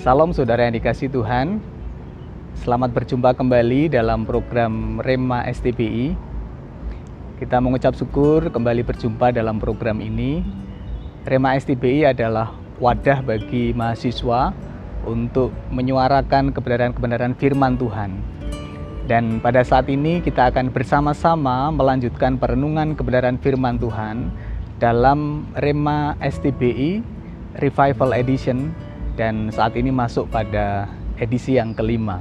Salam saudara yang dikasihi Tuhan. Selamat berjumpa kembali dalam program Rema STBI. Kita mengucap syukur kembali berjumpa dalam program ini. Rema STBI adalah wadah bagi mahasiswa untuk menyuarakan kebenaran-kebenaran firman Tuhan. Dan pada saat ini kita akan bersama-sama melanjutkan perenungan kebenaran firman Tuhan dalam Rema STBI Revival Edition, dan saat ini masuk pada edisi yang kelima.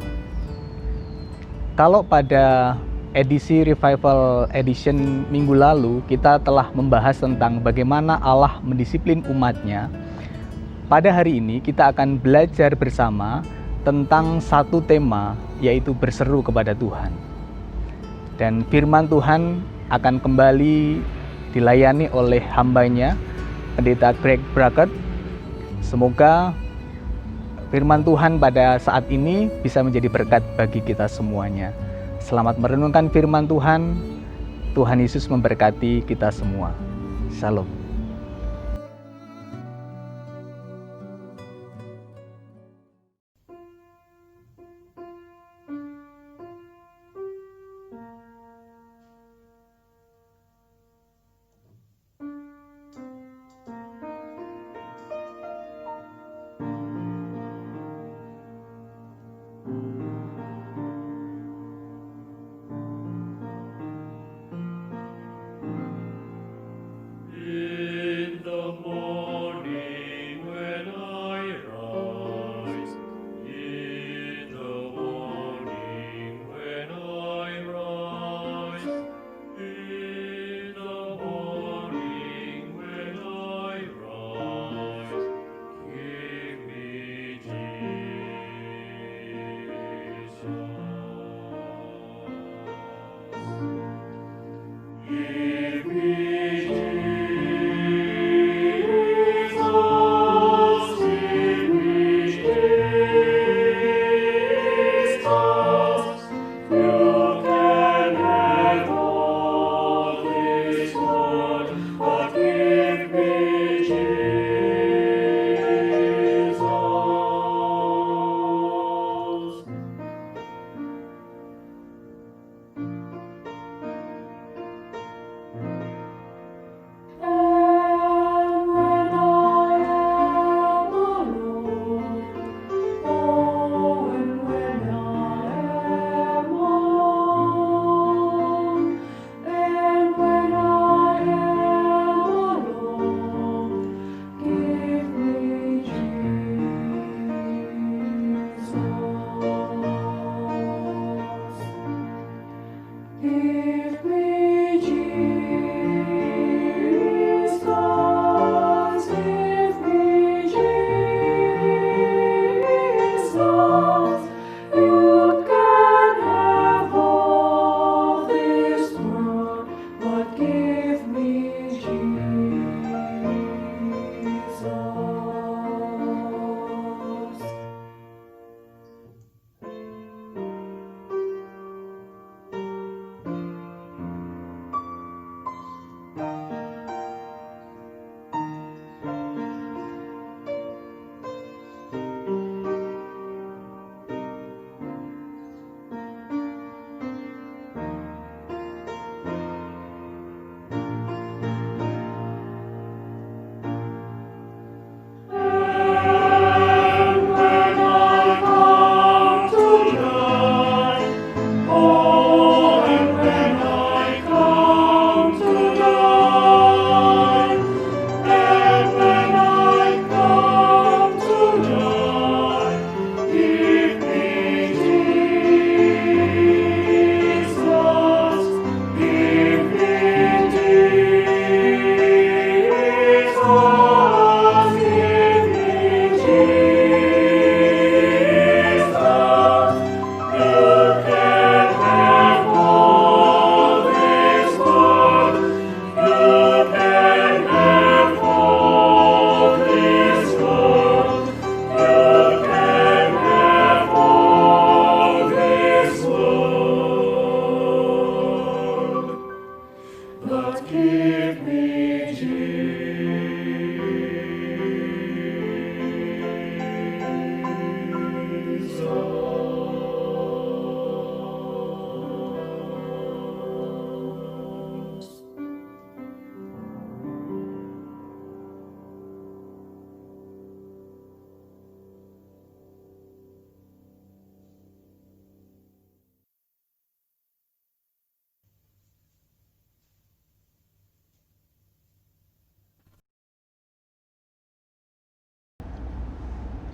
Kalau pada edisi Revival Edition minggu lalu kita telah membahas tentang bagaimana Allah mendisiplin umatnya, pada hari ini kita akan belajar bersama tentang satu tema, yaitu berseru kepada Tuhan. Dan firman Tuhan akan kembali dilayani oleh hambanya, Pendeta Greg Brackett. Semoga firman Tuhan pada saat ini bisa menjadi berkat bagi kita semuanya. Selamat merenungkan firman Tuhan. Tuhan Yesus memberkati kita semua. Shalom.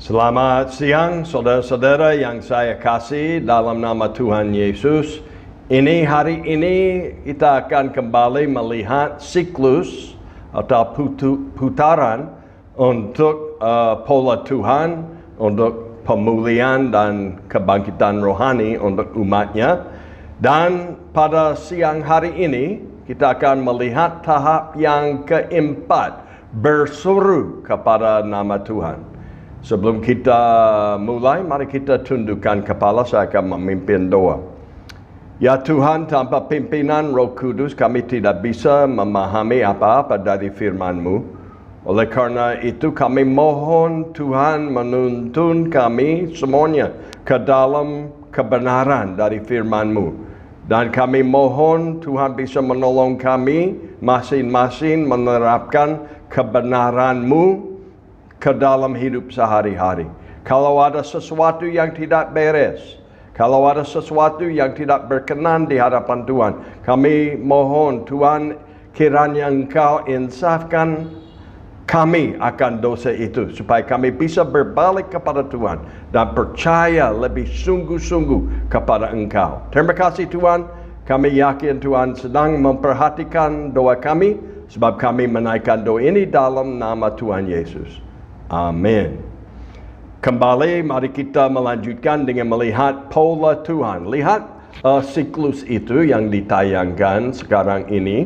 Selamat siang saudara-saudara yang saya kasih dalam nama Tuhan Yesus. Hari ini kita akan kembali melihat siklus atau putaran untuk pola Tuhan, untuk pemulihan dan kebangkitan rohani untuk umatnya. Dan pada siang hari ini kita akan melihat tahap yang keempat, berseru kepada nama Tuhan. Sebelum kita mulai, mari kita tundukkan kepala, saya akan memimpin doa. Ya Tuhan, tanpa pimpinan Roh Kudus kami tidak bisa memahami apa-apa dari firman-Mu. Oleh karena itu kami mohon Tuhan menuntun kami semuanya ke dalam kebenaran dari firman-Mu. Dan kami mohon Tuhan bisa menolong kami masing-masing menerapkan kebenaran-Mu ke dalam hidup sehari-hari. Kalau ada sesuatu yang tidak beres, kalau ada sesuatu yang tidak berkenan di hadapan Tuhan, kami mohon Tuhan kiranya Engkau insafkan kami akan dosa itu, supaya kami bisa berbalik kepada Tuhan dan percaya lebih sungguh-sungguh kepada Engkau. Terima kasih Tuhan, kami yakin Tuhan sedang memperhatikan doa kami, sebab kami menaikkan doa ini dalam nama Tuhan Yesus. Amin. Kembali mari kita melanjutkan dengan melihat pola Tuhan. Lihat siklus itu yang ditayangkan sekarang ini.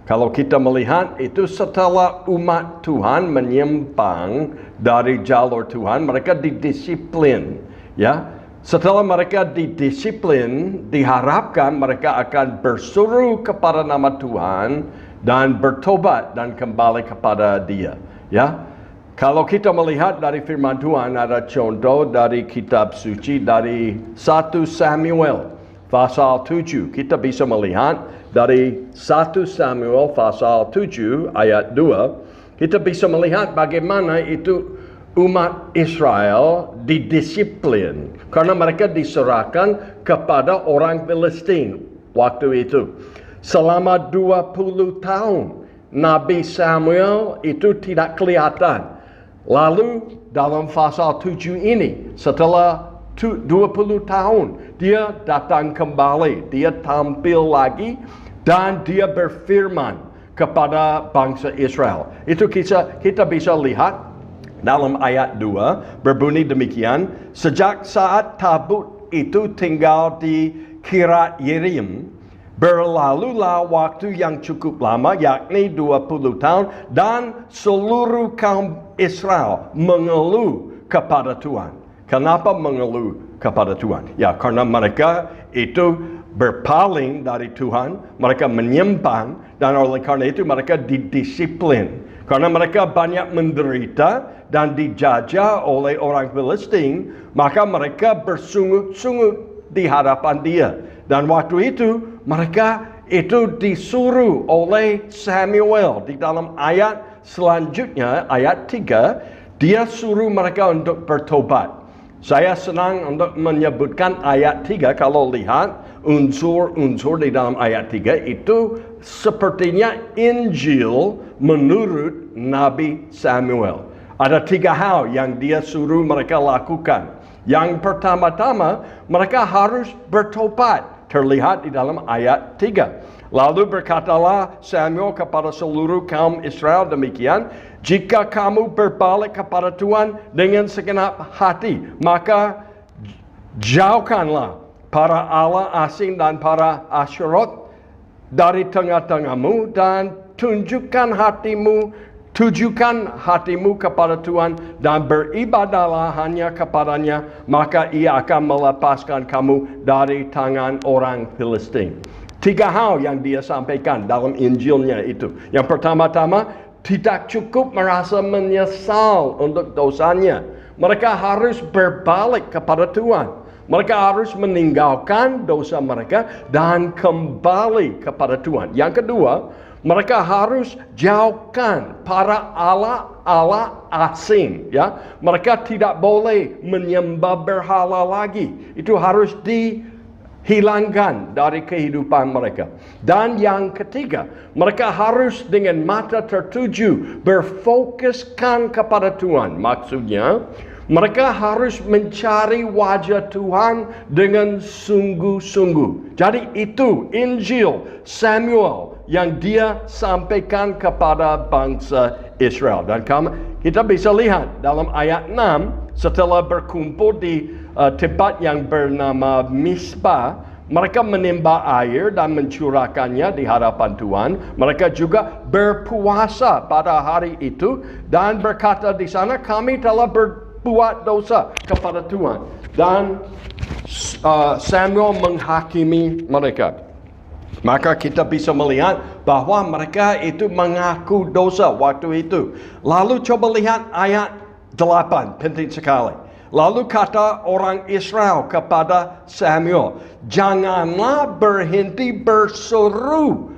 Kalau kita melihat itu setelah umat Tuhan menyimpang dari jalur Tuhan, mereka didisiplin. Ya, setelah mereka didisiplin, diharapkan mereka akan berseru kepada nama Tuhan dan bertobat dan kembali kepada Dia. Ya. Kalau kita melihat dari firman Tuhan, ada contoh dari kitab suci dari 1 Samuel pasal 7. Kita bisa melihat dari 1 Samuel pasal 7 ayat 2. Kita bisa melihat bagaimana itu umat Israel didisiplin. Karena mereka diserahkan kepada orang Filistin waktu itu. Selama 20 tahun Nabi Samuel itu tidak kelihatan. Lalu dalam pasal 7 ini, setelah 20 tahun, dia datang kembali, dia tampil lagi, dan dia berfirman kepada bangsa Israel. Itu kita bisa lihat dalam ayat 2, berbunyi demikian, sejak saat tabut itu tinggal di Kiryat Yearim, berlalulah waktu yang cukup lama, yakni 20 tahun, dan seluruh kaum Israel mengeluh kepada Tuhan. Kenapa mengeluh kepada Tuhan? Ya, karena mereka itu berpaling dari Tuhan, mereka menyimpang, dan oleh karena itu mereka didisiplin. Karena mereka banyak menderita dan dijajah oleh orang Filistin, maka mereka bersungut-sungut di hadapan Dia. Dan waktu itu mereka itu disuruh oleh Samuel di dalam ayat selanjutnya, ayat 3, dia suruh mereka untuk bertobat. Saya senang untuk menyebutkan ayat 3, kalau lihat unsur-unsur di dalam ayat 3 itu sepertinya Injil menurut Nabi Samuel. Ada 3 hal yang dia suruh mereka lakukan. Yang pertama-tama, mereka harus bertobat. Terlihat di dalam ayat 3. Lalu berkatalah Samuel kepada seluruh kaum Israel demikian, jika kamu berbalik kepada Tuhan dengan segenap hati, maka jauhkanlah para Allah asing dan para Asyerot dari tengah-tengahmu dan tujukan hatimu kepada Tuhan dan beribadahlah hanya kepadanya, maka Ia akan melepaskan kamu dari tangan orang Filistin. 3 hal yang dia sampaikan dalam Injilnya itu. Yang pertama-tama, tidak cukup merasa menyesal untuk dosanya. Mereka harus berbalik kepada Tuhan. Mereka harus meninggalkan dosa mereka dan kembali kepada Tuhan. Yang kedua, mereka harus jauhkan para Allah asing. Ya, mereka tidak boleh menyembah berhala lagi. Itu harus dihilangkan dari kehidupan mereka. Dan yang ketiga, mereka harus dengan mata tertuju berfokuskan kepada Tuhan. Maksudnya, Mereka harus mencari wajah Tuhan dengan sungguh-sungguh. Jadi itu Injil Samuel yang dia sampaikan kepada bangsa Israel. Dan kita bisa lihat dalam ayat 6, setelah berkumpul di tempat yang bernama Mispa, mereka menimba air dan mencurahkannya di hadapan Tuhan. Mereka juga berpuasa pada hari itu dan berkata di sana, kami telah berbuat dosa kepada Tuhan. Dan Samuel menghakimi mereka. Maka kita bisa melihat bahwa mereka itu mengaku dosa waktu itu. Lalu coba lihat ayat 8, penting sekali. Lalu kata orang Israel kepada Samuel, janganlah berhenti berseru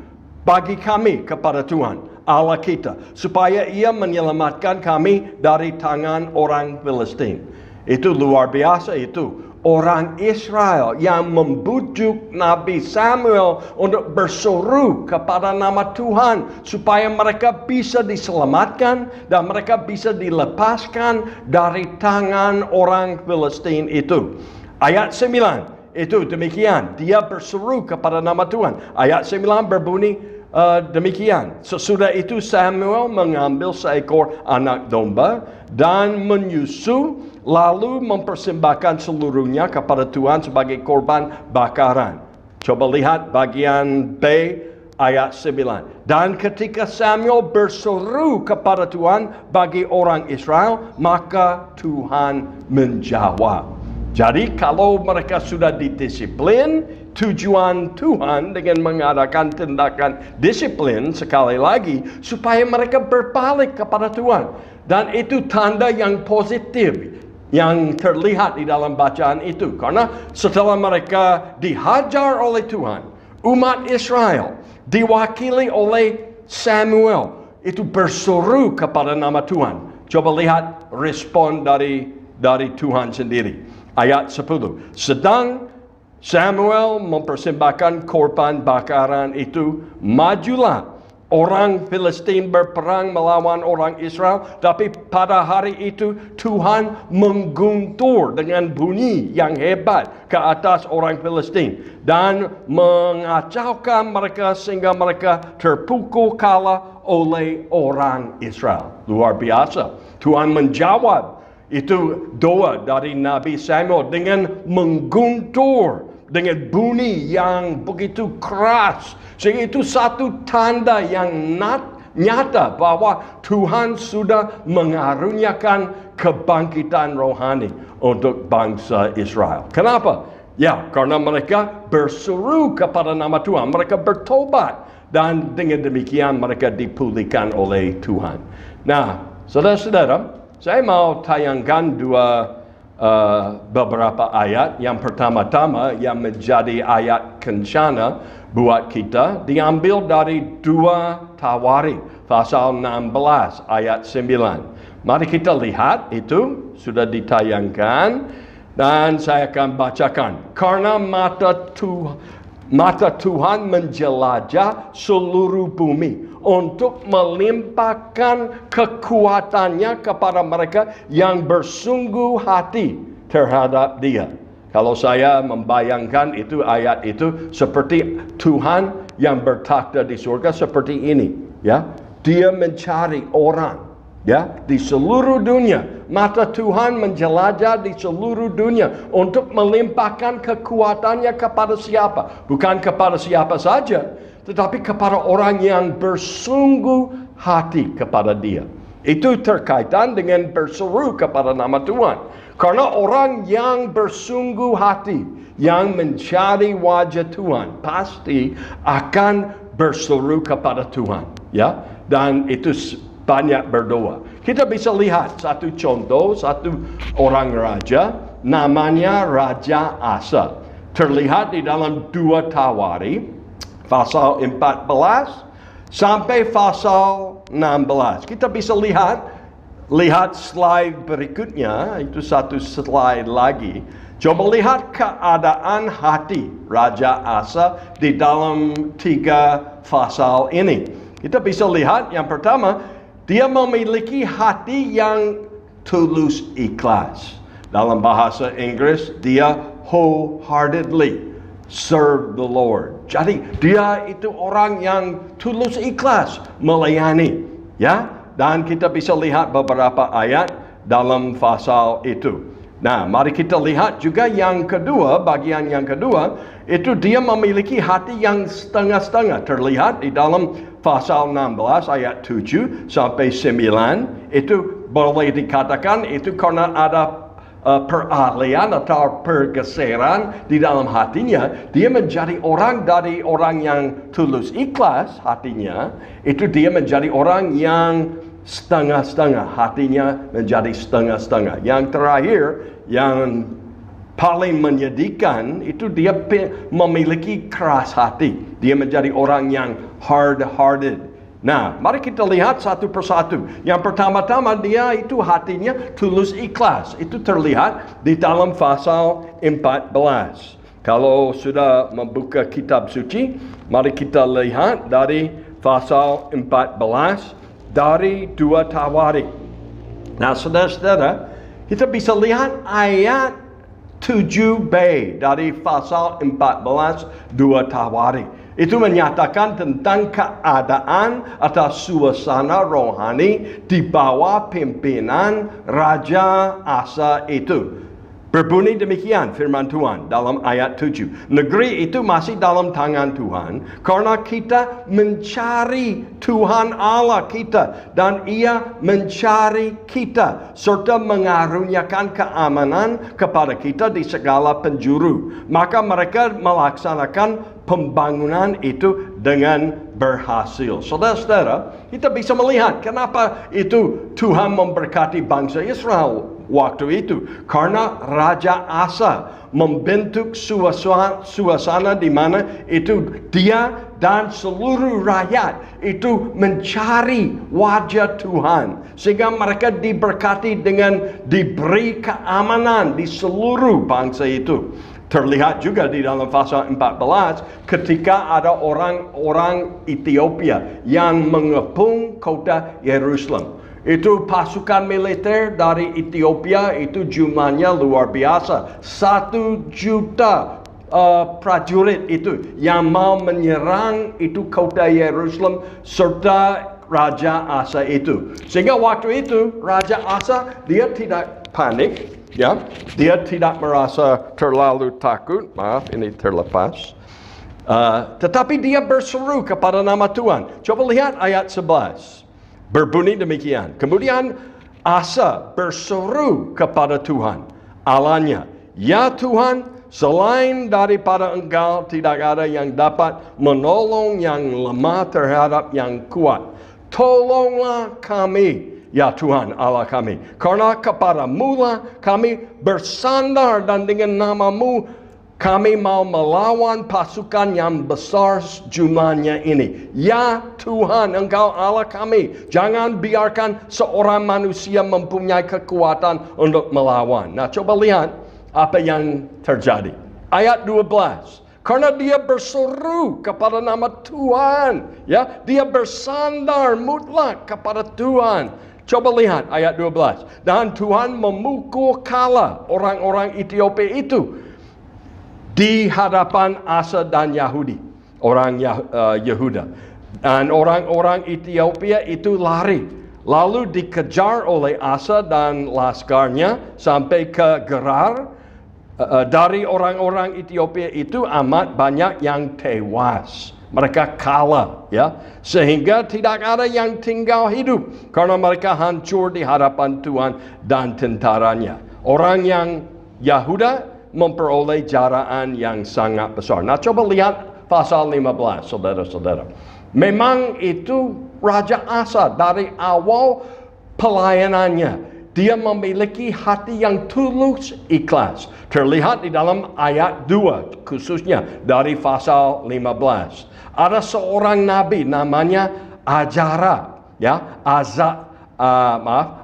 bagi kami kepada Tuhan Allah kita, supaya ia menyelamatkan kami dari tangan orang Filistin. Itu luar biasa itu. Orang Israel yang membujuk Nabi Samuel untuk berseru kepada nama Tuhan supaya mereka bisa diselamatkan dan mereka bisa dilepaskan dari tangan orang Filistin itu. Ayat 9 itu demikian, dia berseru kepada nama Tuhan. Ayat 9 berbunyi demikian. Sesudah itu Samuel mengambil seekor anak domba dan menyusu, lalu mempersembahkan seluruhnya kepada Tuhan sebagai korban bakaran. Coba lihat bagian B ayat 9. Dan ketika Samuel berseru kepada Tuhan bagi orang Israel, maka Tuhan menjawab. Jadi kalau mereka sudah didisiplin, tujuan Tuhan dengan mengadakan tindakan disiplin sekali lagi supaya mereka berbalik kepada Tuhan. Dan itu tanda yang positif yang terlihat di dalam bacaan itu. Karena setelah mereka dihajar oleh Tuhan, umat Israel diwakili oleh Samuel itu berseru kepada nama Tuhan. Coba lihat respon dari Tuhan sendiri. Ayat 10. Sedang Samuel mempersembahkan korban bakaran itu, majulah orang Filistin berperang melawan orang Israel. Tapi pada hari itu Tuhan mengguntur dengan bunyi yang hebat ke atas orang Filistin dan mengacaukan mereka sehingga mereka terpukul kalah oleh orang Israel. Luar biasa. Tuhan menjawab itu doa dari Nabi Samuel dengan mengguntur dengan bunyi yang begitu keras. Sehingga itu satu tanda yang nyata bahwa Tuhan sudah mengaruniakan kebangkitan rohani untuk bangsa Israel. Kenapa? Ya, karena mereka berseru kepada nama Tuhan. Mereka bertobat. Dan dengan demikian mereka dipulihkan oleh Tuhan. Nah, saudara-saudara, saya mau tayangkan beberapa ayat. Yang pertama-tama yang menjadi ayat kencana buat kita diambil dari 2 Tawarik pasal 16 ayat 9. Mari kita lihat, itu sudah ditayangkan dan saya akan bacakan. Karena mata Tuhan menjelajah seluruh bumi untuk melimpahkan kekuatannya kepada mereka yang bersungguh hati terhadap Dia. Kalau saya membayangkan itu ayat itu seperti Tuhan yang bertakhta di surga seperti ini, ya. Dia mencari orang, ya, di seluruh dunia. Mata Tuhan menjelajah di seluruh dunia untuk melimpahkan kekuatannya kepada siapa? Bukan kepada siapa saja, tetapi kepada orang yang bersungguh hati kepada Dia. Itu terkaitan dengan berseru kepada nama Tuhan. Karena orang yang bersungguh hati, yang mencari wajah Tuhan, pasti akan berseru kepada Tuhan, ya. Dan itu banyak berdoa. Kita bisa lihat satu contoh, satu orang raja, namanya Raja Asa. Terlihat di dalam 2 Tawarik, pasal 14 sampai pasal 16. Kita bisa lihat slide berikutnya, itu satu slide lagi. Coba lihat keadaan hati Raja Asa di dalam 3 pasal ini. Kita bisa lihat yang pertama, dia memiliki hati yang tulus ikhlas. Dalam bahasa Inggris, dia wholeheartedly serve the Lord. Jadi dia itu orang yang tulus ikhlas melayani, ya. Dan kita bisa lihat beberapa ayat dalam pasal itu. Nah, mari kita lihat juga yang kedua, bagian yang kedua, itu dia memiliki hati yang setengah-setengah. Terlihat di dalam pasal 16 ayat 7 sampai 9, itu boleh dikatakan itu karena ada peralihan atau pergeseran di dalam hatinya. Dia menjadi orang dari orang yang tulus ikhlas hatinya, itu dia menjadi orang yang setengah-setengah, hatinya menjadi setengah-setengah. Yang terakhir, yang paling menyedihkan, itu dia memiliki keras hati. Dia menjadi orang yang hard-hearted. Nah, mari kita lihat satu persatu. Yang pertama-tama, dia itu hatinya tulus ikhlas. Itu terlihat di dalam pasal 14. Kalau sudah membuka kitab suci, mari kita lihat dari pasal 14, dari 2 Tawarik. Nah, saudara-saudara, kita bisa lihat ayat 7b dari pasal 14, 2 Tawarik. Itu menyatakan tentang keadaan atau suasana rohani di bawah pimpinan Raja Asa itu. Berbunyi demikian firman Tuhan dalam ayat 7. Negeri itu masih dalam tangan Tuhan karena kita mencari Tuhan Allah kita dan Ia mencari kita serta mengaruniakan keamanan kepada kita di segala penjuru. Maka mereka melaksanakan pembangunan itu dengan berhasil. Saudara-saudara, kita bisa melihat kenapa itu Tuhan memberkati bangsa Israel waktu itu. Karena Raja Asa membentuk suasana di mana itu dia dan seluruh rakyat itu mencari wajah Tuhan. Sehingga mereka diberkati dengan diberi keamanan di seluruh bangsa itu. Terlihat juga di dalam pasal 14 ketika ada orang-orang Ethiopia yang mengepung kota Yerusalem. Itu pasukan militer dari Ethiopia, itu jumlahnya luar biasa. 1 juta prajurit itu yang mau menyerang itu kota Yerusalem serta Raja Asa itu. Sehingga waktu itu Raja Asa dia tidak panik, ya, dia tidak merasa terlalu takut. Maaf, ini terlepas. Tetapi dia berseru kepada nama Tuhan. Coba lihat ayat 11. Berbunyi demikian. Kemudian Asa berseru kepada Tuhan Allahnya, "Ya Tuhan, selain daripada Engkau tidak ada yang dapat menolong yang lemah terhadap yang kuat. Tolonglah kami, ya Tuhan Allah kami. Karena kepadamu-lah kami bersandar dan dengan nama-Mu kami mau melawan pasukan yang besar jumlahnya ini. Ya Tuhan, Engkau Allah kami. Jangan biarkan seorang manusia mempunyai kekuatan untuk melawan." Nah, coba lihat apa yang terjadi. Ayat 12. Karena dia berseru kepada nama Tuhan. Ya, dia bersandar mutlak kepada Tuhan. Coba lihat ayat 12. Dan Tuhan memukul kala orang-orang Ethiopia itu di hadapan Asa dan Yahudi, orang Yehuda. Dan orang-orang Ethiopia itu lari. Lalu dikejar oleh Asa dan laskarnya sampai ke Gerar. Dari orang-orang Ethiopia itu amat banyak yang tewas. Mereka kalah, ya. Sehingga tidak ada yang tinggal hidup. Karena mereka hancur di hadapan Tuhan dan tentaranya. Orang yang Yehuda memperoleh jaraan yang sangat besar. Nah, coba lihat pasal 15, saudara-saudara. Memang itu Raja Asa dari awal pelayanannya, dia memiliki hati yang tulus ikhlas. Terlihat di dalam ayat 2, khususnya dari pasal 15. Ada seorang nabi namanya Azara, ya,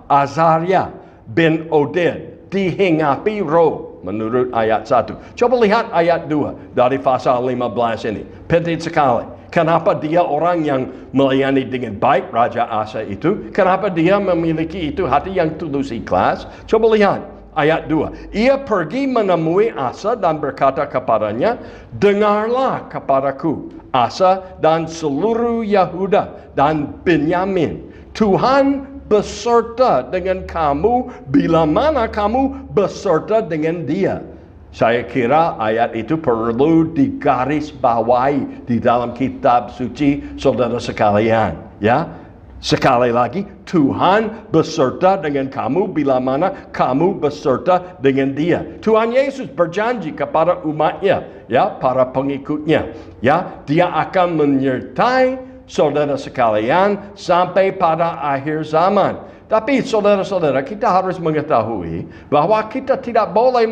Azaria bin Oded, dihinggapi roh. Menurut ayat 1. Coba lihat ayat 2 dari pasal 15 ini. Penting sekali. Kenapa dia orang yang melayani dengan baik Raja Asa itu? Kenapa dia memiliki itu hati yang tulus ikhlas? Coba lihat ayat 2. Ia pergi menemui Asa dan berkata kepadanya, dengarlah kepadaku, Asa dan seluruh Yehuda dan Benyamin. Tuhan beserta dengan kamu bila mana kamu beserta dengan dia. Saya kira ayat itu perlu digarisbawahi di dalam kitab suci saudara sekalian. Ya, sekali lagi, Tuhan beserta dengan kamu bila mana kamu beserta dengan dia. Tuhan Yesus berjanji kepada umatnya, ya, para pengikutnya, ya, dia akan menyertai saudara sekalian sampai pada akhir zaman. Tapi saudara-saudara, kita harus mengetahui bahwa kita tidak boleh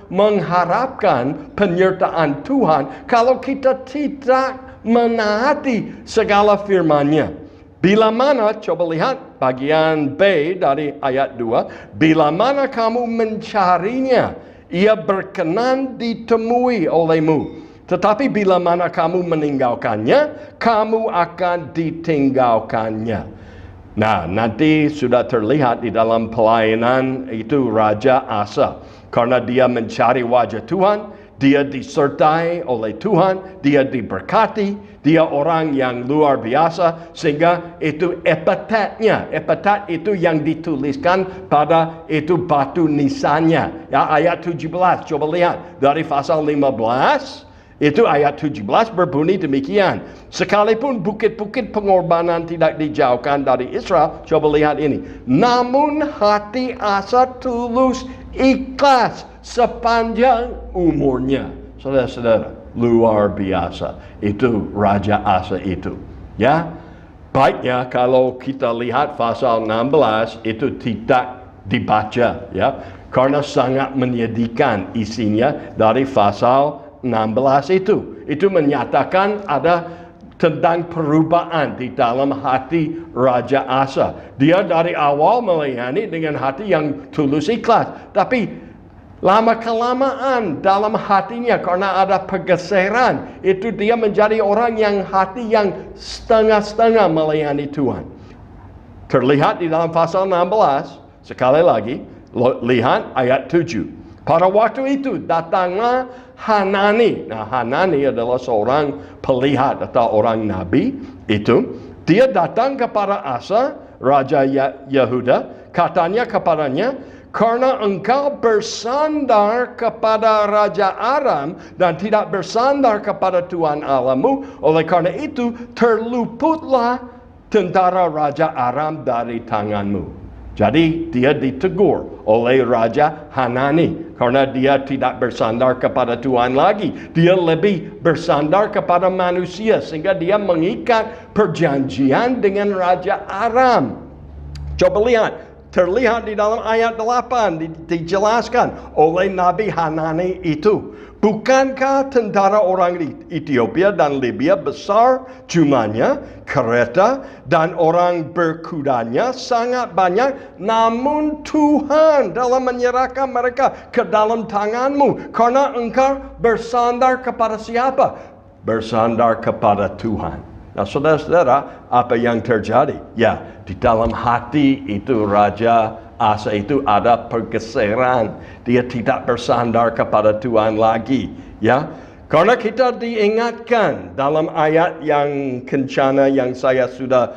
mengharapkan penyertaan Tuhan kalau kita tidak menaati segala firman-Nya. Bila mana, coba lihat bagian B dari ayat 2, bila mana kamu mencarinya, ia berkenan ditemui olehmu. Tetapi bila mana kamu meninggalkannya, kamu akan ditinggalkannya. Nah, nanti sudah terlihat di dalam pelayanan itu Raja Asa. Karena dia mencari wajah Tuhan, dia disertai oleh Tuhan, dia diberkati, dia orang yang luar biasa. Sehingga itu epitetnya, epitet itu yang dituliskan pada itu batu nisannya. Ya, ayat 17, coba lihat dari pasal 15. Itu ayat 17 berbunyi demikian. Sekalipun bukit-bukit pengorbanan tidak dijauhkan dari Israel. Coba lihat ini. Namun hati Asa tulus ikhlas sepanjang umurnya. Saudara-saudara, luar biasa. Itu Raja Asa itu. Ya, baiknya kalau kita lihat pasal 16 itu tidak dibaca. Ya, karena sangat menyedihkan isinya dari pasal 16 itu menyatakan ada tentang perubahan di dalam hati Raja Asa. Dia dari awal melayani dengan hati yang tulus ikhlas, tapi lama-kelamaan dalam hatinya karena ada pergeseran, itu dia menjadi orang yang hati yang setengah-setengah melayani Tuhan. Terlihat di dalam pasal 16, sekali lagi, lihat ayat 7. Pada waktu itu datanglah Hanani. Nah, Hanani adalah seorang pelihat atau orang nabi. Itu dia datang kepada Asa, Raja Yehuda. Katanya kepadanya, karena engkau bersandar kepada Raja Aram dan tidak bersandar kepada Tuhan Allahmu, oleh karena itu terluputlah tentara Raja Aram dari tanganmu. Jadi dia ditegur oleh Raja Hanani karena dia tidak bersandar kepada Tuhan lagi. Dia lebih bersandar kepada manusia sehingga dia mengikat perjanjian dengan Raja Aram. Coba lihat, terlihat di dalam ayat 8 dijelaskan oleh Nabi Hanani itu. Bukankah tentara orang Ethiopia dan Libya besar jumlahnya, kereta dan orang berkudanya sangat banyak, namun Tuhan dalam menyerahkan mereka ke dalam tanganmu, karena engkau bersandar kepada siapa? Bersandar kepada Tuhan. Nah, saudara-saudara, apa yang terjadi? Ya, di dalam hati itu Raja Asa itu ada pergeseran. Dia tidak bersandar kepada Tuhan lagi. Ya, karena kita diingatkan dalam ayat yang kencana yang saya sudah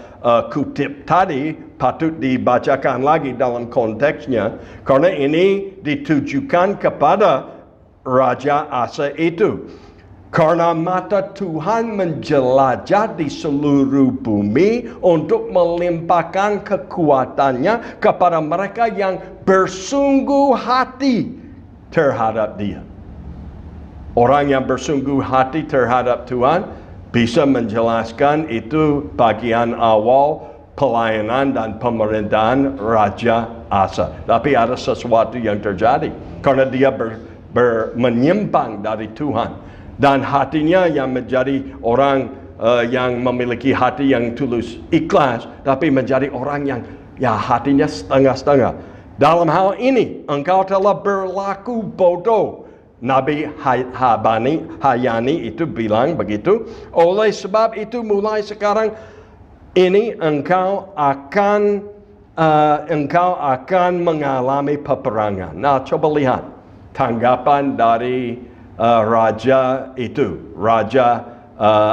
kutip tadi, patut dibacakan lagi dalam konteksnya. Karena ini ditujukan kepada Raja Asa itu. Karena mata Tuhan menjelajah di seluruh bumi untuk melimpahkan kekuatannya kepada mereka yang bersungguh hati terhadap Dia. Orang yang bersungguh hati terhadap Tuhan bisa menjelaskan itu bagian awal pelayanan dan pemerintahan Raja Asa. Tapi ada sesuatu yang terjadi karena dia menyimpang dari Tuhan. Dan hatinya yang menjadi orang yang memiliki hati yang tulus ikhlas, tapi menjadi orang yang ya hatinya setengah-setengah. Dalam hal ini, engkau telah berlaku bodoh Nabi Hayani itu bilang begitu. Oleh sebab itu mulai sekarang ini engkau akan mengalami peperangan. Nah, coba lihat tanggapan dari Raja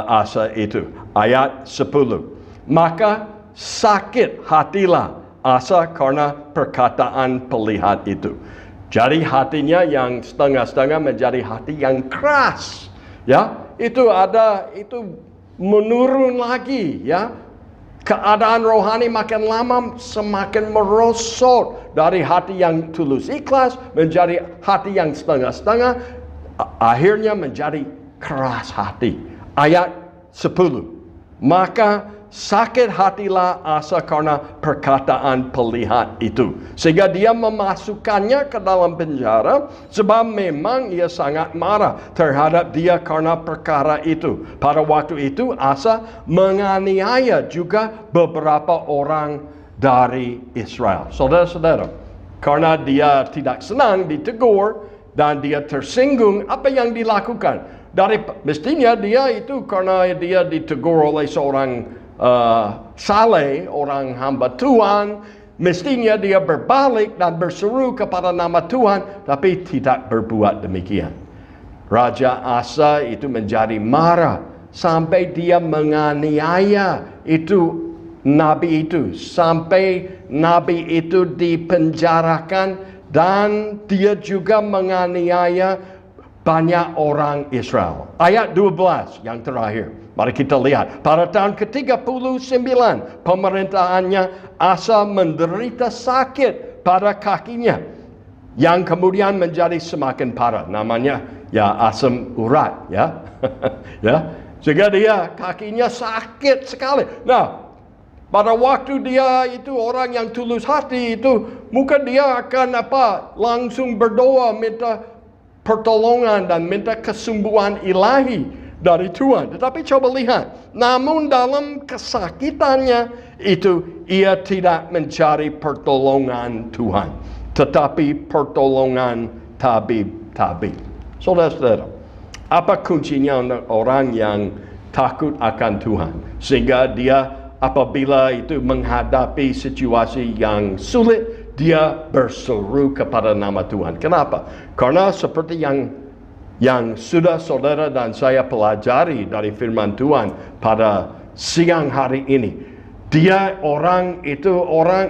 Asa itu. Ayat 10. Maka sakit hatilah Asa karena perkataan pelihat itu. Jadi hatinya yang setengah-setengah menjadi hati yang keras. Ya, itu menurun lagi, ya. Keadaan rohani makin lama semakin merosot dari hati yang tulus ikhlas menjadi hati yang setengah-setengah, akhirnya menjadi keras hati. Ayat 10. Maka sakit hatilah Asa karena perkataan pelihat itu. Sehingga dia memasukkannya ke dalam penjara sebab memang ia sangat marah terhadap dia karena perkara itu. Pada waktu itu Asa menganiaya juga beberapa orang dari Israel. Saudara-saudara, karena dia tidak senang ditegur dan dia tersinggung, apa yang dilakukan? Mestinya dia itu karena dia ditegur oleh seorang saleh, orang hamba Tuhan, mestinya dia berbalik dan berseru kepada nama Tuhan, tapi tidak berbuat demikian. Raja Asa itu menjadi marah sampai dia menganiaya nabi itu sampai nabi itu dipenjarakan, dan dia juga menganiaya banyak orang Israel. Ayat 12 yang terakhir. Mari kita lihat. Pada tahun ke-39 pemerintahannya, Asa menderita sakit pada kakinya yang kemudian menjadi semakin parah. Namanya asam urat, ya. Ya. Sehingga dia kakinya sakit sekali. Nah, pada waktu dia itu orang yang tulus hati itu, mungkin dia akan langsung berdoa minta pertolongan dan minta kesembuhan ilahi dari Tuhan. Tetapi coba lihat, namun dalam kesakitannya itu ia tidak mencari pertolongan Tuhan, tetapi pertolongan tabib-tabib. Saudara-saudara, apa kuncinya untuk orang yang takut akan Tuhan? Sehingga dia apabila itu menghadapi situasi yang sulit, dia berseru kepada nama Tuhan. Kenapa? Karena seperti yang sudah saudara dan saya pelajari dari firman Tuhan pada siang hari ini.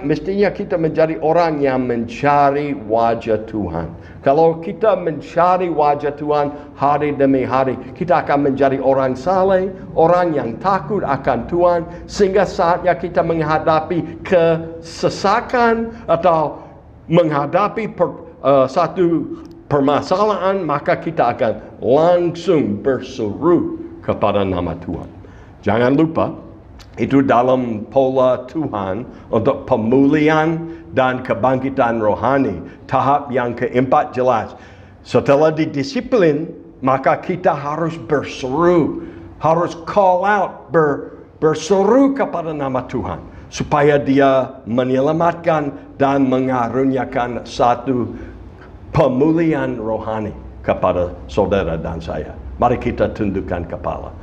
Mestinya kita menjadi orang yang mencari wajah Tuhan. Kalau kita mencari wajah Tuhan hari demi hari, kita akan menjadi orang saleh, orang yang takut akan Tuhan, sehingga saatnya kita menghadapi kesesakan atau menghadapi satu permasalahan, maka kita akan langsung berseru kepada nama Tuhan. Jangan lupa, itu dalam pola Tuhan untuk pemulihan dan kebangkitan rohani. Tahap yang keempat jelas. Setelah didisiplin, maka kita harus berseru, harus call out, berseru kepada nama Tuhan, supaya dia menyelamatkan dan mengaruniakan satu pemulihan rohani kepada saudara dan saya. Mari kita tundukkan kepala.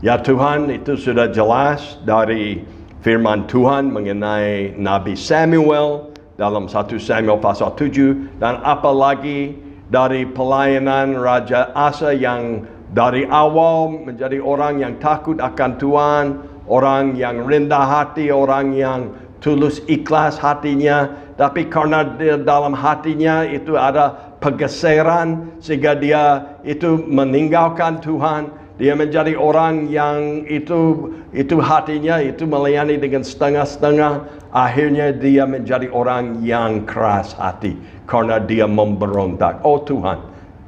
Ya Tuhan, itu sudah jelas dari firman Tuhan mengenai Nabi Samuel dalam 1 Samuel pasal 7, dan apalagi dari pelayanan Raja Asa yang dari awal menjadi orang yang takut akan Tuhan, orang yang rendah hati, orang yang tulus ikhlas hatinya, tapi karena dalam hatinya itu ada pergeseran sehingga dia itu meninggalkan Tuhan. Dia menjadi orang yang itu hatinya itu melayani dengan setengah-setengah. Akhirnya dia menjadi orang yang keras hati karena dia memberontak. Oh Tuhan,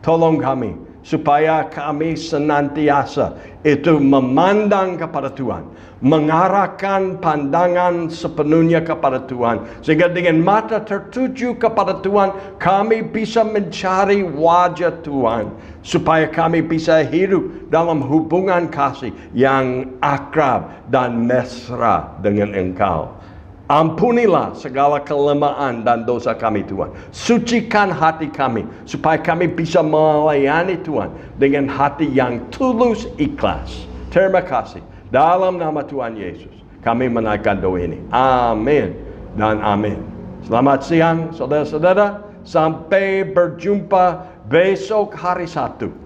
tolong kami supaya kami senantiasa itu memandang kepada Tuhan, mengarahkan pandangan sepenuhnya kepada Tuhan, sehingga dengan mata tertuju kepada Tuhan kami bisa mencari wajah Tuhan, supaya kami bisa hidup dalam hubungan kasih yang akrab dan mesra dengan Engkau. Ampunilah segala kelemahan dan dosa kami Tuhan. Sucikan hati kami supaya kami bisa melayani Tuhan dengan hati yang tulus ikhlas. Terima kasih. Dalam nama Tuhan Yesus kami menaikkan doa ini. Amin dan amin. Selamat siang saudara-saudara. Sampai berjumpa besok hari Sabtu.